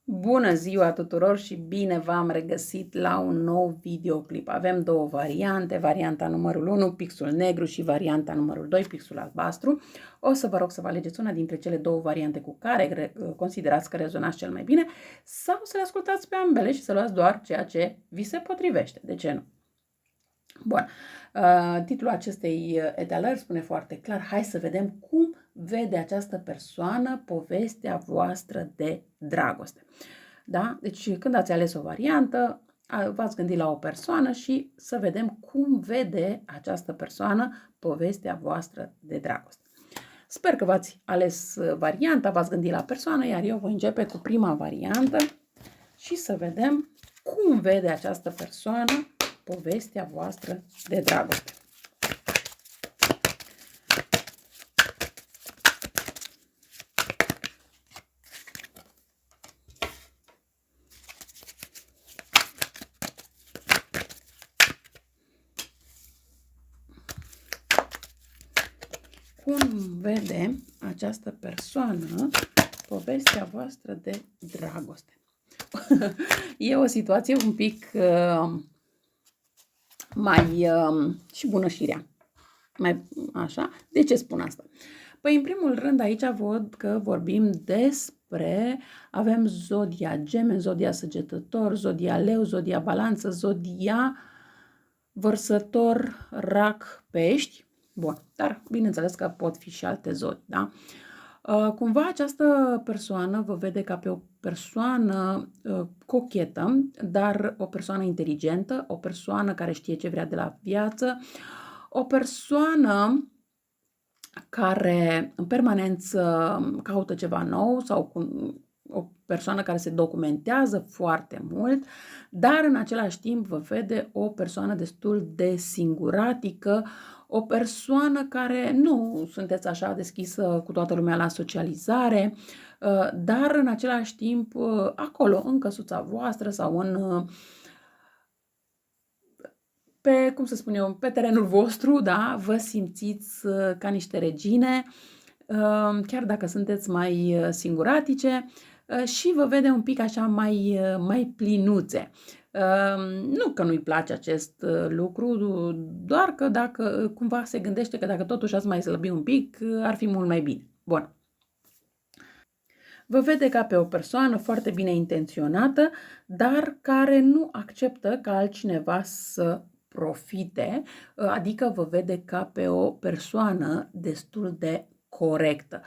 Bună ziua tuturor și bine v-am regăsit la un nou videoclip. Avem două variante, varianta numărul 1, pixul negru și varianta numărul 2, pixul albastru. O să vă rog să vă alegeți una dintre cele două variante cu care considerați că rezonați cel mai bine sau să le ascultați pe ambele și să luați doar ceea ce vi se potrivește. De ce nu? Bun. Titlul acestei etalări spune foarte clar: hai să vedem cum vede această persoană povestea voastră de dragoste. Da? Deci când ați ales o variantă, v-ați gândit la o persoană și să vedem cum vede această persoană povestea voastră de dragoste. Sper că v-ați ales varianta, v-ați gândit la persoană, iar eu voi începe cu prima variantă și să vedem cum vede această persoană povestea voastră de dragoste. Cum vede această persoană povestea voastră de dragoste? E o situație un pic mai și bună și rea. Mai așa. De ce spun asta? Păi, în primul rând, aici văd că vorbim despre, avem zodia Gemeni, zodia Săgetător, zodia Leu, zodia Balanță, zodia Vărsător, Rac, Pești. Bun, dar bineînțeles că pot fi și alte zodii, da? Cumva această persoană vă vede ca pe o persoană cochetă, dar o persoană inteligentă, o persoană care știe ce vrea de la viață, o persoană care în permanență caută ceva nou sau o persoană care se documentează foarte mult, dar în același timp vă vede o persoană destul de singuratică, o persoană care nu sunteți așa deschisă cu toată lumea la socializare, dar în același timp acolo, în căsuța voastră sau pe, cum să spun eu, pe terenul vostru, da, vă simțiți ca niște regine, chiar dacă sunteți mai singuratice și vă vede un pic așa mai plinuțe. Nu că nu-i place acest lucru, doar că dacă cumva se gândește că dacă totuși ați mai slăbi un pic, ar fi mult mai bine. Bun. Vă vede ca pe o persoană foarte bine intenționată, dar care nu acceptă ca altcineva să profite, adică vă vede ca pe o persoană destul de corectă.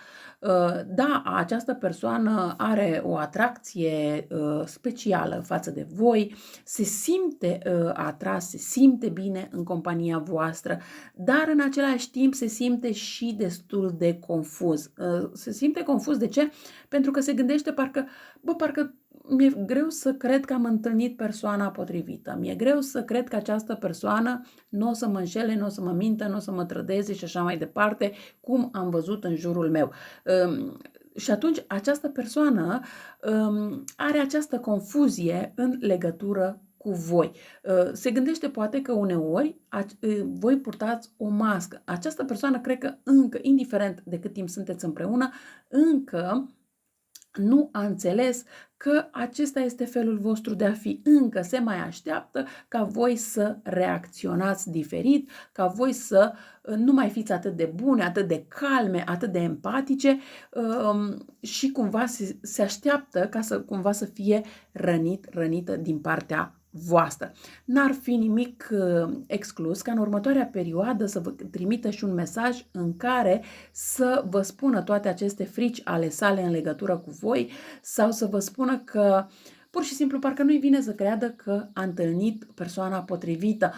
Da, această persoană are o atracție specială față de voi, se simte atras, se simte bine în compania voastră, dar în același timp se simte și destul de confuz. Se simte confuz de ce? Pentru că se gândește parcă mi-e greu să cred că am întâlnit persoana potrivită. Mi-e greu să cred că această persoană nu o să mă înșele, nu o să mă mintă, nu o să mă trădeze și așa mai departe, cum am văzut în jurul meu. Și atunci această persoană are această confuzie în legătură cu voi. Se gândește poate că uneori voi purtați o mască. Această persoană cred că încă, indiferent de cât timp sunteți împreună, încă nu a înțeles că acesta este felul vostru de a fi. Încă se mai așteaptă ca voi să reacționați diferit, ca voi să nu mai fiți atât de bune, atât de calme, atât de empatice și cumva se așteaptă ca să cumva să fie rănită din partea voastră. N-ar fi nimic exclus ca în următoarea perioadă să vă trimită și un mesaj în care să vă spună toate aceste frici ale sale în legătură cu voi sau să vă spună că pur și simplu parcă nu-i vine să creadă că a întâlnit persoana potrivită.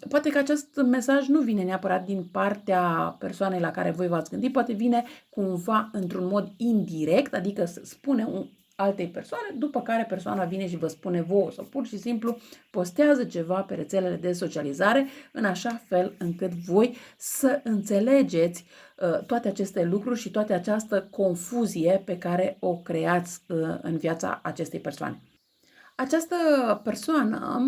Poate că acest mesaj nu vine neapărat din partea persoanei la care voi v-ați gândit, poate vine cumva într-un mod indirect, adică să spune altei persoane, după care persoana vine și vă spune vouă sau pur și simplu postează ceva pe rețelele de socializare în așa fel încât voi să înțelegeți toate aceste lucruri și toată această confuzie pe care o creați în viața acestei persoane. Această persoană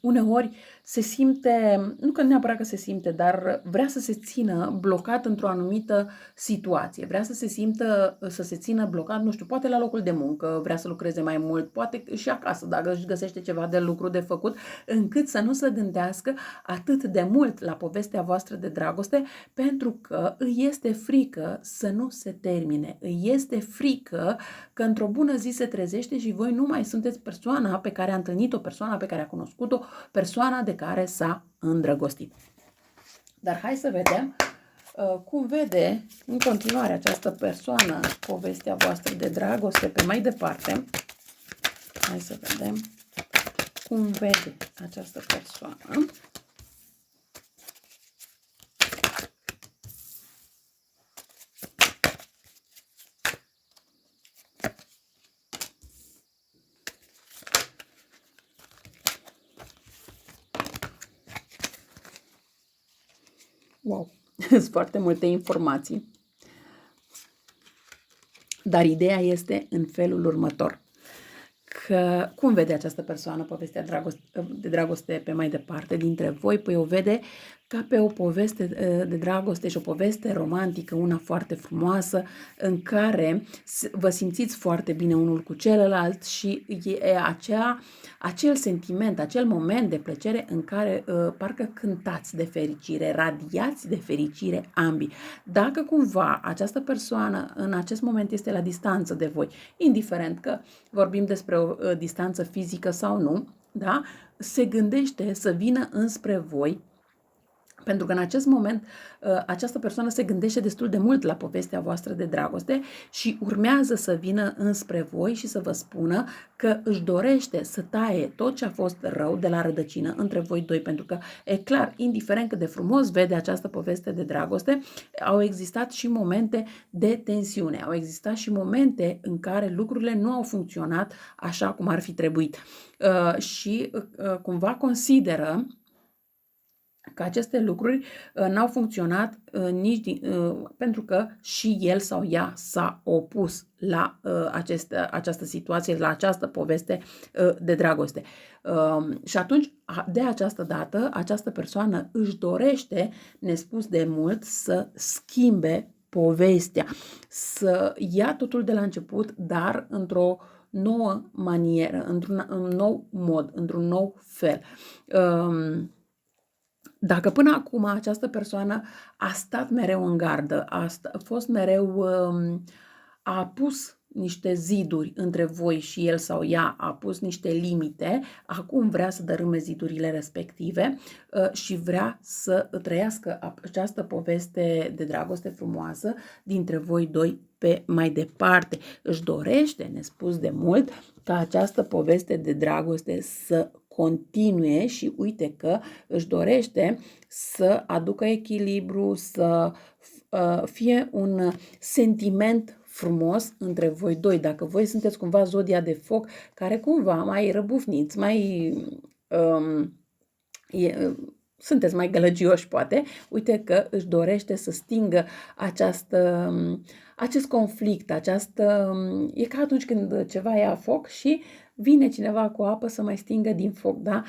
uneori se simte, nu că neapărat că se simte, dar vrea să se țină blocat într-o anumită situație. Vrea să se țină blocat, nu știu, poate la locul de muncă, vrea să lucreze mai mult, poate și acasă, dacă își găsește ceva de lucru de făcut, încât să nu se gândească atât de mult la povestea voastră de dragoste, pentru că îi este frică să nu se termine. Îi este frică că într-o bună zi se trezește și voi nu mai sunteți persoana pe care a întâlnit-o, persoana pe care a cunoscut-o, persoana de care s-a îndrăgostit. Dar hai să vedem cum vede în continuare această persoană povestea voastră de dragoste pe mai departe. Hai să vedem cum vede această persoană. Wow, sunt foarte multe informații. Dar ideea este în felul următor. Că cum vede această persoană povestea de dragoste pe mai departe dintre voi? Păi o vede ca pe o poveste de dragoste și o poveste romantică, una foarte frumoasă, în care vă simțiți foarte bine unul cu celălalt și e acel sentiment, acel moment de plăcere în care parcă cântați de fericire, radiați de fericire ambii. Dacă cumva această persoană în acest moment este la distanță de voi, indiferent că vorbim despre o distanță fizică sau nu, da? Se gândește să vină înspre voi, pentru că în acest moment această persoană se gândește destul de mult la povestea voastră de dragoste și urmează să vină înspre voi și să vă spună că își dorește să taie tot ce a fost rău de la rădăcină între voi doi, pentru că e clar, indiferent cât de frumos vede această poveste de dragoste, au existat și momente de tensiune, au existat și momente în care lucrurile nu au funcționat așa cum ar fi trebuit și cumva consideră că aceste lucruri n-au funcționat nici pentru că și el sau ea s-a opus la această situație, la această poveste de dragoste. Și atunci, de această dată, această persoană își dorește, nespus de mult, să schimbe povestea, să ia totul de la început, dar într-o nouă manieră, într-un nou mod, într-un nou fel. Dacă până acum această persoană a stat mereu în gardă, a fost mereu, a pus niște ziduri între voi și el sau ea, a pus niște limite, acum vrea să dărâme zidurile respective și vrea să trăiască această poveste de dragoste frumoasă dintre voi doi pe mai departe. Își dorește, nespus de mult, ca această poveste de dragoste să continue și uite că își dorește să aducă echilibru, să fie un sentiment frumos între voi doi. Dacă voi sunteți cumva zodia de foc, care cumva mai răbufniți, sunteți mai gălăgioși poate, uite că își dorește să stingă acest conflict, e ca atunci când ceva ia foc și vine cineva cu apă să mai stingă din foc, da?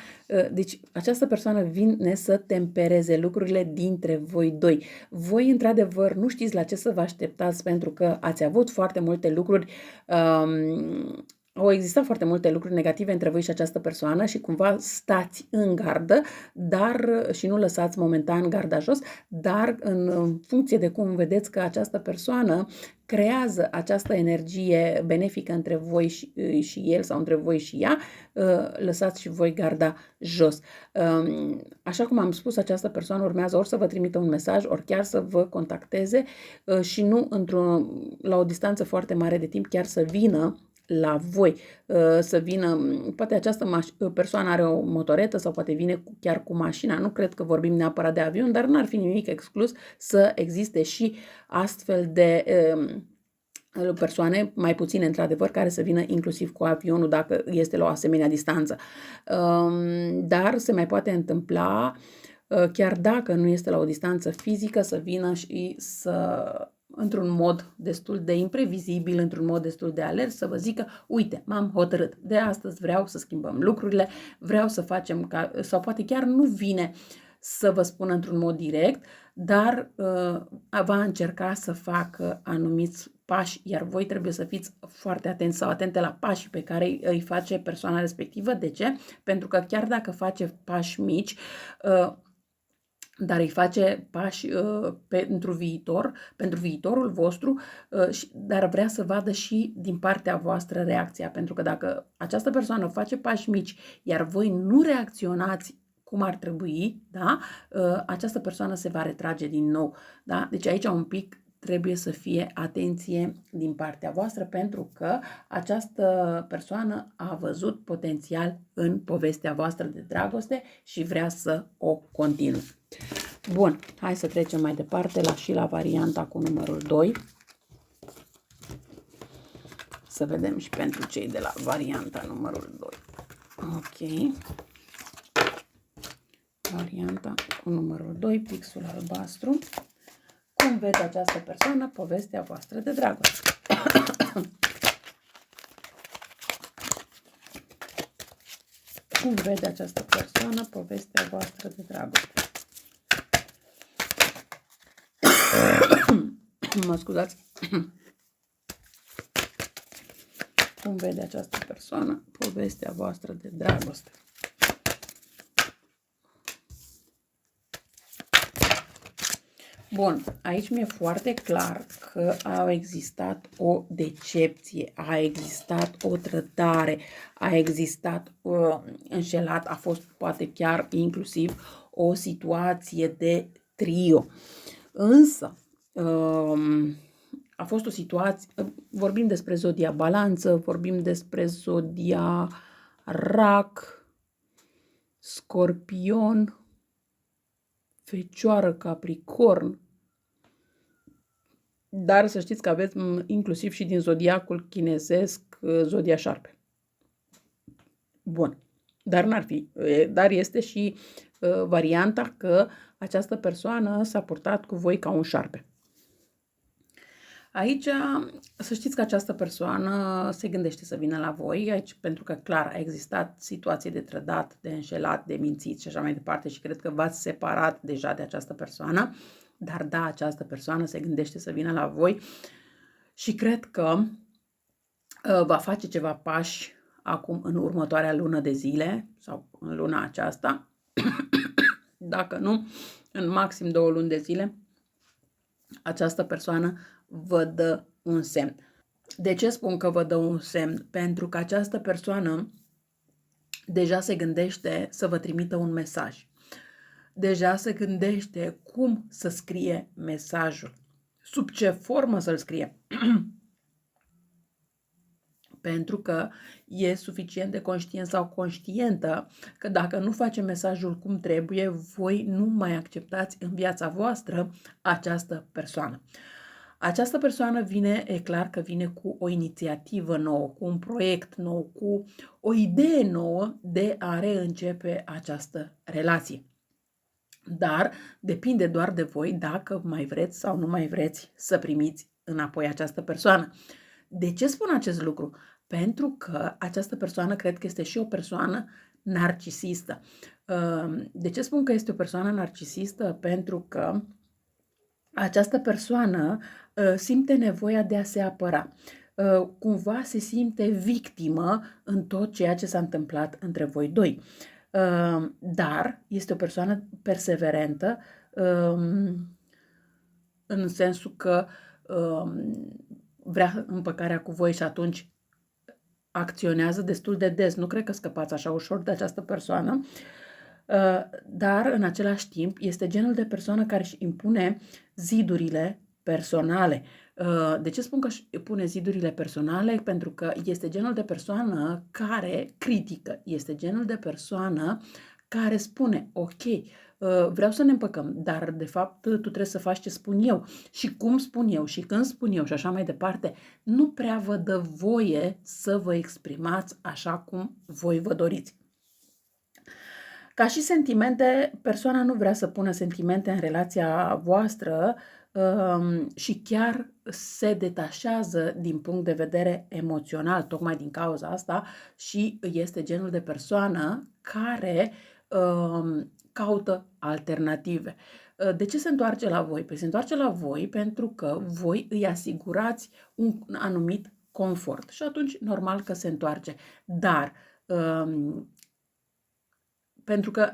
Deci această persoană vine să tempereze lucrurile dintre voi doi. Voi, într-adevăr, nu știți la ce să vă așteptați pentru că ați avut foarte multe lucruri, au existat foarte multe lucruri negative între voi și această persoană și cumva stați în gardă, dar și nu lăsați momentan garda jos, dar în funcție de cum vedeți că această persoană creează această energie benefică între voi și el sau între voi și ea, lăsați și voi garda jos. Așa cum am spus, această persoană urmează ori să vă trimită un mesaj, ori chiar să vă contacteze și nu la o distanță foarte mare de timp, chiar să vină la voi, să vină, poate această persoană are o motoretă sau poate vine chiar cu mașina, nu cred că vorbim neapărat de avion, dar n-ar fi nimic exclus să existe și astfel de persoane, mai puține într-adevăr, care să vină inclusiv cu avionul dacă este la o asemenea distanță. Dar se mai poate întâmpla, chiar dacă nu este la o distanță fizică, să vină și să într-un mod destul de imprevizibil, într-un mod destul de alert, să vă zică, uite, m-am hotărât, de astăzi vreau să schimbăm lucrurile, vreau să facem, sau poate chiar nu vine să vă spună într-un mod direct, dar va încerca să facă anumiți pași, iar voi trebuie să fiți foarte atenți sau atente la pașii pe care îi face persoana respectivă. De ce? Pentru că chiar dacă face pași mici, dar îi face pași pentru viitor, pentru viitorul vostru, dar vrea să vadă și din partea voastră reacția. Pentru că dacă această persoană face pași mici, iar voi nu reacționați cum ar trebui, da? Această persoană se va retrage din nou. Da? Deci aici un pic trebuie să fie atenție din partea voastră, pentru că această persoană a văzut potențial în povestea voastră de dragoste și vrea să o continue. Bun, hai să trecem mai departe la varianta cu numărul 2. Să vedem și pentru cei de la varianta numărul 2. Ok. Varianta cu numărul 2, pixul albastru. Cum vede această persoană povestea voastră de dragoste? Cum vede această persoană povestea voastră de dragoste? Mă scuzați. Cum vede această persoană povestea voastră de dragoste? Bun, aici mi-e foarte clar că a existat o decepție, a existat o trădare, a existat înșelat, a fost poate chiar inclusiv o situație de trio. Însă, a fost o situație, vorbim despre zodia Balanță, vorbim despre zodia Rac, Scorpion, Fecioară, Capricorn, dar să știți că aveți inclusiv și din zodiacul chinezesc zodia Șarpe. Bun, dar este și varianta că această persoană s-a purtat cu voi ca un șarpe. Aici, să știți că această persoană se gândește să vină la voi, aici, pentru că clar a existat situație de trădat, de înșelat, de mințit și așa mai departe și cred că v-ați separat deja de această persoană, dar da, această persoană se gândește să vină la voi și cred că va face ceva pași acum în următoarea lună de zile sau în luna aceasta, dacă nu, în maxim 2 luni de zile, această persoană vă dă un semn. De ce spun că vă dă un semn? Pentru că această persoană deja se gândește să vă trimită un mesaj. Deja se gândește cum să scrie mesajul. Sub ce formă să-l scrie. Pentru că e suficient de conștient sau conștientă că dacă nu face mesajul cum trebuie, voi nu mai acceptați în viața voastră această persoană. Această persoană e clar că vine cu o inițiativă nouă, cu un proiect nou, cu o idee nouă de a reîncepe această relație. Dar depinde doar de voi dacă mai vreți sau nu mai vreți să primiți înapoi această persoană. De ce spun acest lucru? Pentru că această persoană cred că este și o persoană narcisistă. De ce spun că este o persoană narcisistă? Pentru că această persoană simte nevoia de a se apăra. Cumva se simte victimă în tot ceea ce s-a întâmplat între voi doi. Dar este o persoană perseverentă în sensul că vrea împăcarea cu voi și atunci acționează destul de des. Nu cred că scăpați așa ușor de această persoană, dar în același timp este genul de persoană care își impune zidurile personale. De ce spun că își pune zidurile personale? Pentru că este genul de persoană care critică, este genul de persoană care spune, ok, vreau să ne împăcăm, dar de fapt tu trebuie să faci ce spun eu și cum spun eu și când spun eu și așa mai departe. Nu prea vă dă voie să vă exprimați așa cum voi vă doriți. Ca și sentimente, persoana nu vrea să pună sentimente în relația voastră și chiar se detașează din punct de vedere emoțional, tocmai din cauza asta, și este genul de persoană care caută alternative. De ce se întoarce la voi? Păi se întoarce la voi pentru că voi îi asigurați un anumit confort și atunci normal că se întoarce. Dar pentru că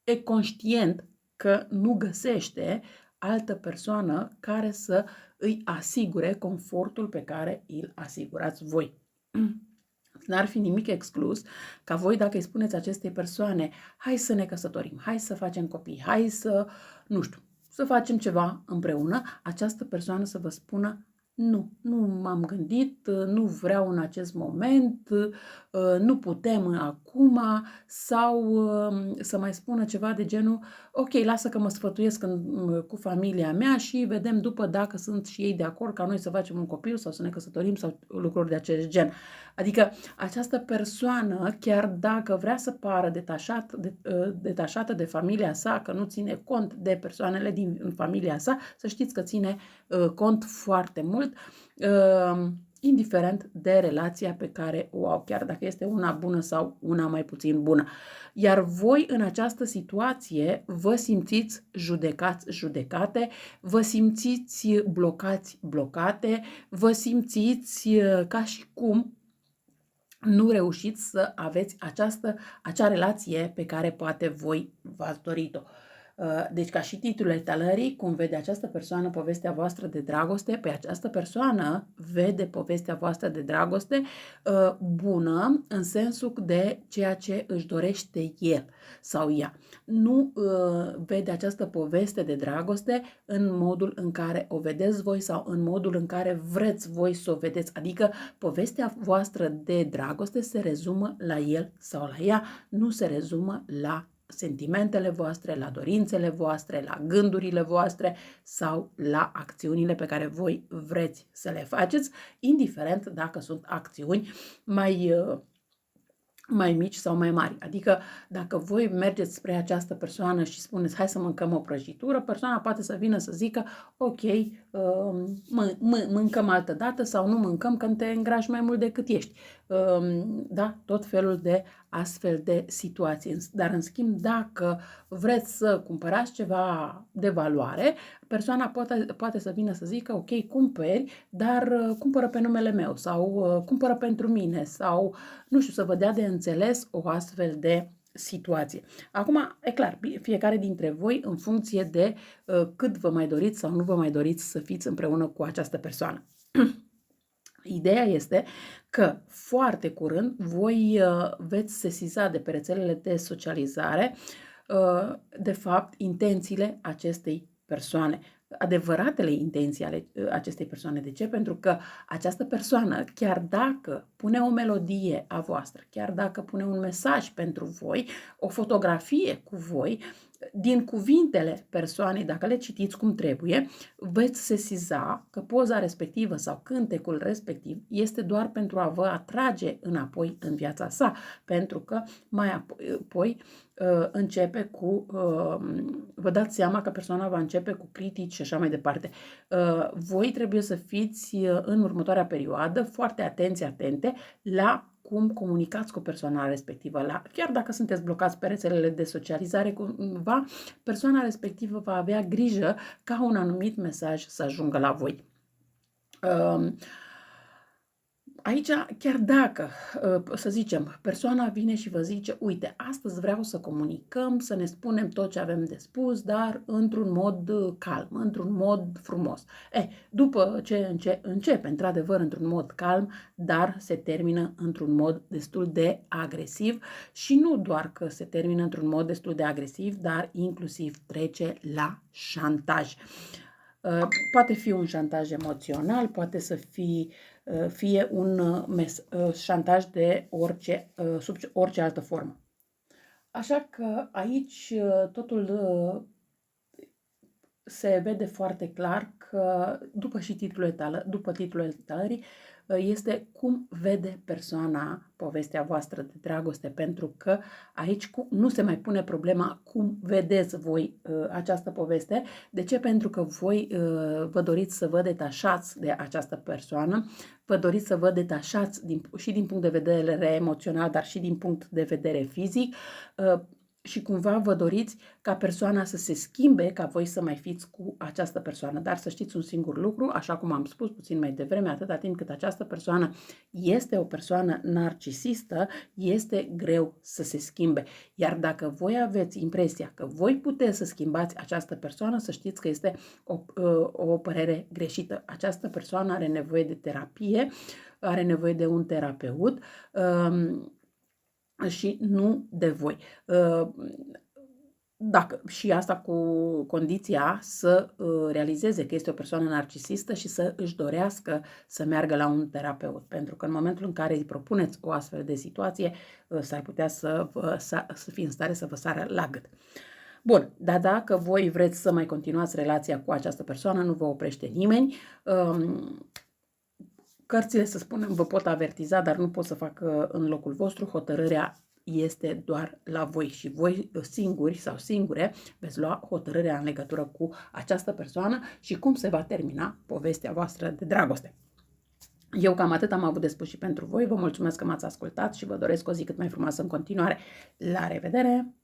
e conștient că nu găsește altă persoană care să îi asigure confortul pe care îl asigurați voi. N-ar fi nimic exclus ca voi, dacă îi spuneți acestei persoane, hai să ne căsătorim, hai să facem copii, hai să, nu știu, să facem ceva împreună, această persoană să vă spună, nu m-am gândit, nu vreau în acest moment, nu putem acum, sau să mai spună ceva de genul, ok, lasă că mă sfătuiesc cu familia mea și vedem după dacă sunt și ei de acord ca noi să facem un copil sau să ne căsătorim sau lucruri de acest gen. Adică această persoană, chiar dacă vrea să pară detașată de familia sa, că nu ține cont de persoanele din familia sa, să știți că ține cont foarte mult, indiferent de relația pe care o au, chiar dacă este una bună sau una mai puțin bună. Iar voi în această situație vă simțiți judecate, vă simțiți blocate, vă simțiți ca și cum nu reușiți să aveți acea relație pe care poate voi v-ați dorit-o. Deci, ca și titlul etalării, cum vede această persoană povestea voastră de dragoste, pe această persoană vede povestea voastră de dragoste bună, în sensul de ceea ce își dorește el sau ea. Nu vede această poveste de dragoste în modul în care o vedeți voi sau în modul în care vreți voi să o vedeți. Adică povestea voastră de dragoste se rezumă la el sau la ea, nu se rezumă la sentimentele voastre, la dorințele voastre, la gândurile voastre sau la acțiunile pe care voi vreți să le faceți, indiferent dacă sunt acțiuni mai mici sau mai mari. Adică dacă voi mergeți spre această persoană și spuneți hai să mâncăm o prăjitură, persoana poate să vină să zică ok, mâncăm altă dată sau nu mâncăm că te îngrași mai mult decât ești. Da? Tot felul de astfel de situații. Dar în schimb, dacă vreți să cumpărați ceva de valoare, persoana poate să vină să zică ok, cumperi, dar cumpără pe numele meu sau cumpără pentru mine sau nu știu, să vă dea de înțeles o astfel de situație. Acum, e clar, fiecare dintre voi în funcție de cât vă mai doriți sau nu vă mai doriți să fiți împreună cu această persoană. Ideea este că foarte curând voi veți sesiza de pe rețelele de socializare de fapt intențiile acestei persoane, adevăratele intenții ale acestei persoane. De ce? Pentru că această persoană, chiar dacă pune o melodie a voastră, chiar dacă pune un mesaj pentru voi, o fotografie cu voi, din cuvintele persoanei, dacă le citiți cum trebuie, veți sesiza că poza respectivă sau cântecul respectiv este doar pentru a vă atrage înapoi în viața sa, pentru că mai apoi începe cu, vă dați seama că persoana va începe cu critici și așa mai departe. Voi trebuie să fiți în următoarea perioadă foarte atente la cum comunicați cu persoana respectivă. Chiar dacă sunteți blocați pe rețelele de socializare, cumva, persoana respectivă va avea grijă ca un anumit mesaj să ajungă la voi. Aici, chiar dacă, să zicem, persoana vine și vă zice, uite, astăzi vreau să comunicăm, să ne spunem tot ce avem de spus, dar într-un mod calm, într-un mod frumos. După ce începe, într-adevăr, într-un mod calm, dar se termină într-un mod destul de agresiv și nu doar că se termină într-un mod destul de agresiv, dar inclusiv trece la șantaj. Poate fi un șantaj emoțional, poate să fie un șantaj de sub orice altă formă. Așa că aici totul se vede foarte clar că, după titlul etalării, este cum vede persoana povestea voastră de dragoste, pentru că aici nu se mai pune problema cum vedeți voi această poveste. De ce? Pentru că voi vă doriți să vă detașați de această persoană, vă doriți să vă detașați și din punct de vedere emoțional, dar și din punct de vedere fizic, și cumva vă doriți ca persoana să se schimbe, ca voi să mai fiți cu această persoană. Dar să știți un singur lucru, așa cum am spus puțin mai devreme, atâta timp cât această persoană este o persoană narcisistă, este greu să se schimbe. Iar dacă voi aveți impresia că voi puteți să schimbați această persoană, să știți că este o părere greșită. Această persoană are nevoie de terapie, are nevoie de un terapeut, și nu de voi. Și asta cu condiția să realizeze că este o persoană narcisistă și să își dorească să meargă la un terapeut. Pentru că în momentul în care îi propuneți o astfel de situație, s-ar putea să fie în stare să vă sară la gât. Bun, dar dacă voi vreți să mai continuați relația cu această persoană, nu vă oprește nimeni. Cărțile, să spunem, vă pot avertiza, dar nu pot să fac în locul vostru. Hotărârea este doar la voi și voi singuri sau singure veți lua hotărârea în legătură cu această persoană și cum se va termina povestea voastră de dragoste. Eu cam atât am avut de spus și pentru voi. Vă mulțumesc că m-ați ascultat și vă doresc o zi cât mai frumoasă în continuare. La revedere!